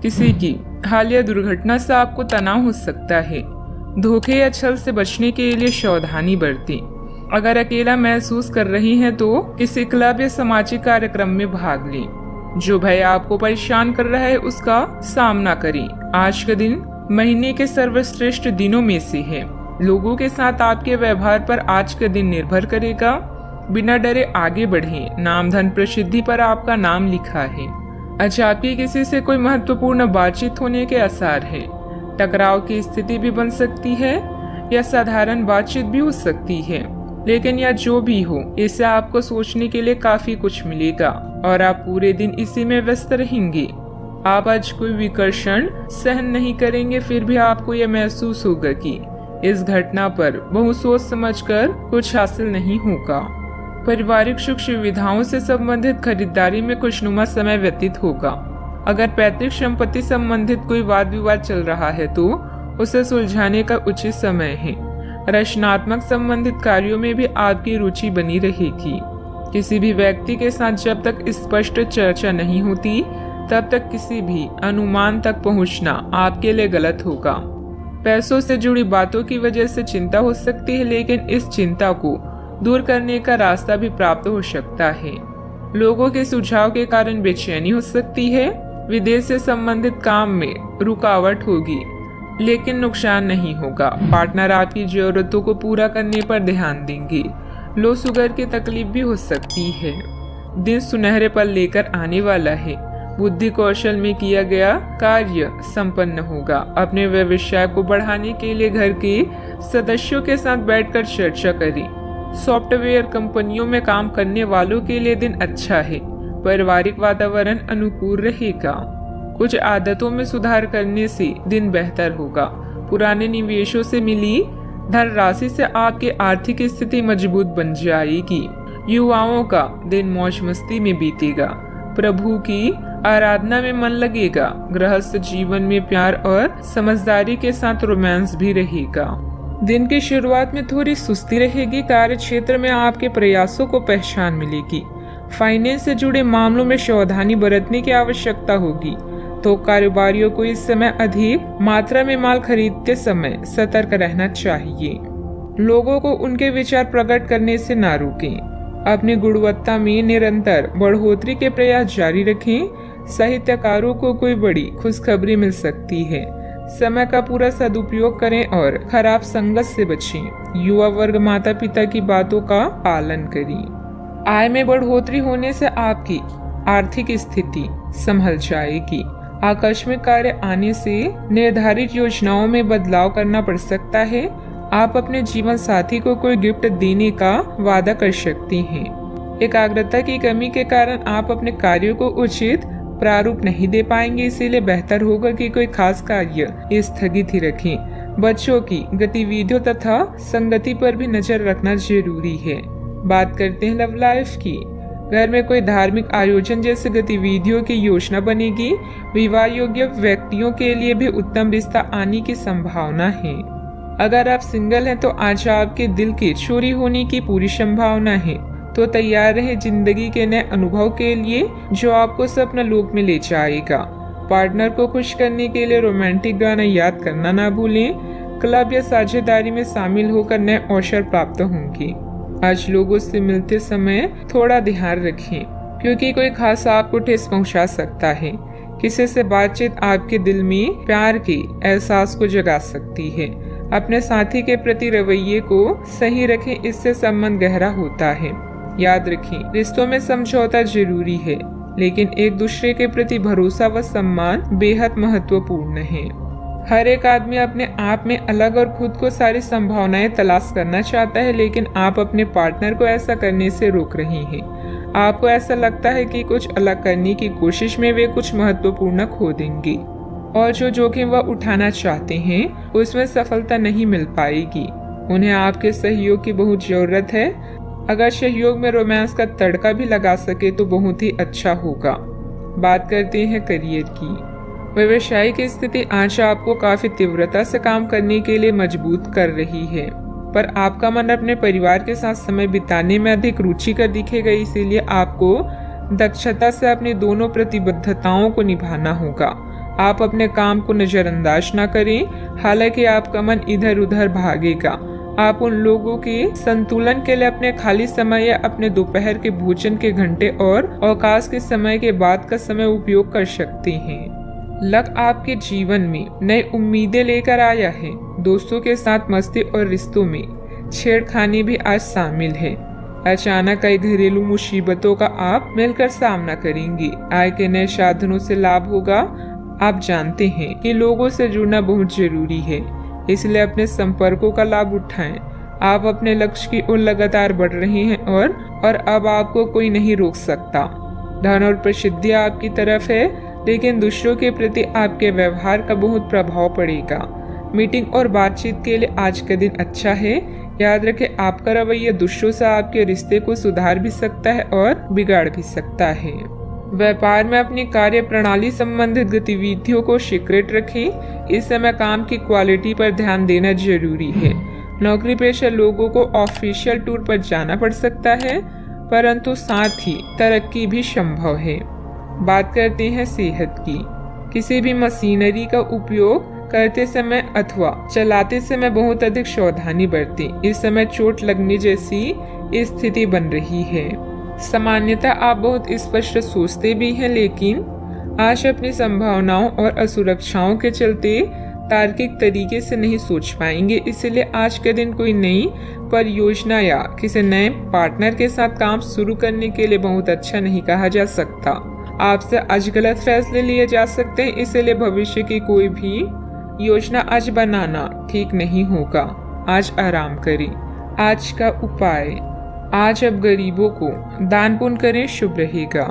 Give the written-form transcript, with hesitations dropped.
किसी की हालिया दुर्घटना से आपको तनाव हो सकता है। धोखे या छल से बचने के लिए सावधानी बरतें। अगर अकेला महसूस कर रही हैं तो किसी क्लब या सामाजिक कार्यक्रम में भाग लें। जो भय आपको परेशान कर रहा है उसका सामना करें। आज का दिन महीने के सर्वश्रेष्ठ दिनों में से है। लोगों के साथ आपके व्यवहार पर आज का दिन निर्भर करेगा। बिना डरे आगे बढ़ें। नाम धन प्रसिद्धि पर आपका नाम लिखा है। आज आपकी किसी से कोई महत्वपूर्ण बातचीत होने के आसार है। टकराव की स्थिति भी बन सकती है या साधारण बातचीत भी हो सकती है, लेकिन यह जो भी हो इससे आपको सोचने के लिए काफी कुछ मिलेगा और आप पूरे दिन इसी में व्यस्त रहेंगे। आप आज कोई विकर्षण सहन नहीं करेंगे, फिर भी आपको यह महसूस होगा कि इस घटना पर बहुत सोच समझकर कुछ हासिल नहीं होगा। पारिवारिक सुख सुविधाओं से संबंधित खरीदारी में खुशनुमा समय व्यतीत होगा। अगर पैतृक संपत्ति संबंधित कोई वाद विवाद चल रहा है तो उसे सुलझाने का उचित समय है। रचनात्मक संबंधित कार्यों में भी आपकी रुचि बनी रहेगी। किसी भी व्यक्ति के साथ जब तक स्पष्ट चर्चा नहीं होती तब तक किसी भी अनुमान तक पहुंचना आपके लिए गलत होगा। पैसों से जुड़ी बातों की वजह से चिंता हो सकती है, लेकिन इस चिंता को दूर करने का रास्ता भी प्राप्त हो सकता है। लोगों के सुझाव के कारण बेचैनी हो सकती है। विदेश से संबंधित काम में रुकावट होगी, लेकिन नुकसान नहीं होगा। पार्टनर आपकी जरूरतों को पूरा करने पर ध्यान देंगे। लो शुगर की तकलीफ भी हो सकती है। दिन सुनहरे पल लेकर आने वाला है। बुद्धि कौशल में किया गया कार्य संपन्न होगा। अपने व्यवसाय को बढ़ाने के लिए घर के सदस्यों के साथ बैठकर चर्चा करें। सॉफ्टवेयर कंपनियों में काम करने वालों के लिए दिन अच्छा है। पारिवारिक वातावरण अनुकूल रहेगा। कुछ आदतों में सुधार करने से दिन बेहतर होगा। पुराने निवेशों से मिली धनराशि से आपकी आर्थिक स्थिति मजबूत बन जाएगी। युवाओं का दिन मौज मस्ती में बीतेगा। प्रभु की आराधना में मन लगेगा। गृहस्थ जीवन में प्यार और समझदारी के साथ रोमांस भी रहेगा। दिन की शुरुआत में थोड़ी सुस्ती रहेगी। कार्य क्षेत्र में आपके प्रयासों को पहचान मिलेगी। फाइनेंस से जुड़े मामलों में सावधानी बरतने की आवश्यकता होगी, तो कारोबारियों को इस समय अधिक मात्रा में माल खरीदते समय सतर्क रहना चाहिए। लोगों को उनके विचार प्रकट करने से ना रोकें। अपनी गुणवत्ता में निरंतर बढ़ोतरी के प्रयास जारी रखें। साहित्यकारों को कोई बड़ी खुशखबरी मिल सकती है। समय का पूरा सदुपयोग करें और खराब संगत से बचें। युवा वर्ग माता पिता की बातों का पालन करें। आय में बढ़ोतरी होने से आपकी आर्थिक स्थिति संभल जाएगी। आकस्मिक कार्य आने से निर्धारित योजनाओं में बदलाव करना पड़ सकता है। आप अपने जीवन साथी को कोई गिफ्ट देने का वादा कर सकती हैं। एकाग्रता की कमी के कारण आप अपने कार्यों को उचित प्रारूप नहीं दे पाएंगे, इसीलिए बेहतर होगा कि कोई खास कार्य स्थगित ही रखें। बच्चों की गतिविधियों तथा संगति पर भी नजर रखना जरूरी है। बात करते हैं लव लाइफ की। घर में कोई धार्मिक आयोजन जैसे गतिविधियों की योजना बनेगी। विवाह योग्य व्यक्तियों के लिए भी उत्तम रिश्ता आने की संभावना है। अगर आप सिंगल हैं तो आज आपके दिल की चोरी होने की पूरी संभावना है, तो तैयार रहे जिंदगी के नए अनुभव के लिए जो आपको सपना लोक में ले जाएगा। पार्टनर को खुश करने के लिए रोमांटिक गाना याद करना ना भूलें। क्लब या साझेदारी में शामिल होकर नए अवसर प्राप्त होंगे। आज लोगों से मिलते समय थोड़ा ध्यान रखें, क्योंकि कोई खास आपको ठेस पहुंचा सकता है। किसी से बातचीत आपके दिल में प्यार के एहसास को जगा सकती है। अपने साथी के प्रति रवैये को सही रखें, इससे संबंध गहरा होता है। याद रखें, रिश्तों में समझौता जरूरी है, लेकिन एक दूसरे के प्रति भरोसा व सम्मान बेहद महत्वपूर्ण है। हर एक आदमी अपने आप में अलग और खुद को सारी संभावनाएं तलाश करना चाहता है, लेकिन आप अपने पार्टनर को ऐसा करने से रोक रही हैं। आपको ऐसा लगता है कि कुछ अलग करने की कोशिश में वे कुछ महत्वपूर्ण खो देंगे, और जो जोखिम वह उठाना चाहते हैं उसमें सफलता नहीं मिल पाएगी। उन्हें आपके सहयोग की बहुत जरूरत है। अगर सहयोग में रोमांस का तड़का भी लगा सके तो बहुत ही अच्छा होगा। बात करते हैं करियर की। व्यवसायिक स्थिति आज आपको काफी तीव्रता से काम करने के लिए मजबूत कर रही है, पर आपका मन अपने परिवार के साथ समय बिताने में अधिक रुचिकर दिखेगा, इसीलिए आपको दक्षता से अपनी दोनों प्रतिबद्धताओं को निभाना होगा। आप अपने काम को नजरअंदाज ना करें, हालांकि आपका मन इधर उधर भागेगा। आप उन लोगों के संतुलन के लिए अपने खाली समय या अपने दोपहर के भोजन के घंटे और अवकाश के समय के बाद का समय उपयोग कर सकते हैं। लक आपके जीवन में नई उम्मीदें लेकर आया है। दोस्तों के साथ मस्ती और रिश्तों में छेड़खानी भी आज शामिल है। अचानक कई घरेलू मुसीबतों का आप मिलकर सामना करेंगे। आय के नए साधनों से लाभ होगा। आप जानते हैं कि लोगों से जुड़ना बहुत जरूरी है, इसलिए अपने संपर्कों का लाभ उठाएं। आप अपने लक्ष्य की ओर लगातार बढ़ रहे हैं और अब आपको कोई नहीं रोक सकता। धन और प्रसिद्धि आपकी तरफ है, लेकिन दूसरों के प्रति आपके व्यवहार का बहुत प्रभाव पड़ेगा। मीटिंग और बातचीत के लिए आज का दिन अच्छा है। याद रखें, आपका रवैया दूसरों से आपके रिश्ते को सुधार भी सकता है और बिगाड़ भी सकता है। व्यापार में अपनी कार्य प्रणाली संबंधित गतिविधियों को सीक्रेट रखें। इस समय काम की क्वालिटी पर ध्यान देना जरूरी है। नौकरी पेशा लोगों को ऑफिशियल टूर पर जाना पड़ सकता है, परंतु साथ ही तरक्की भी संभव है। बात करते हैं सेहत की। किसी भी मशीनरी का उपयोग करते समय अथवा चलाते समय बहुत अधिक सावधानी बरतें। इस समय चोट लगने जैसी स्थिति बन रही है। सामान्यतः आप बहुत स्पष्ट सोचते भी हैं, लेकिन आज अपनी संभावनाओं और असुरक्षाओं के चलते तार्किक तरीके से नहीं सोच पाएंगे। इसलिए आज के दिन कोई नई परियोजना या किसी नए पार्टनर के साथ काम शुरू करने के लिए बहुत अच्छा नहीं कहा जा सकता। आपसे आज गलत फैसले लिए जा सकते हैं, इसलिए भविष्य की कोई भी योजना आज बनाना ठीक नहीं होगा। आज आराम करें। आज का उपाय, आज अब गरीबों को दान पुण्य करें, शुभ रहेगा।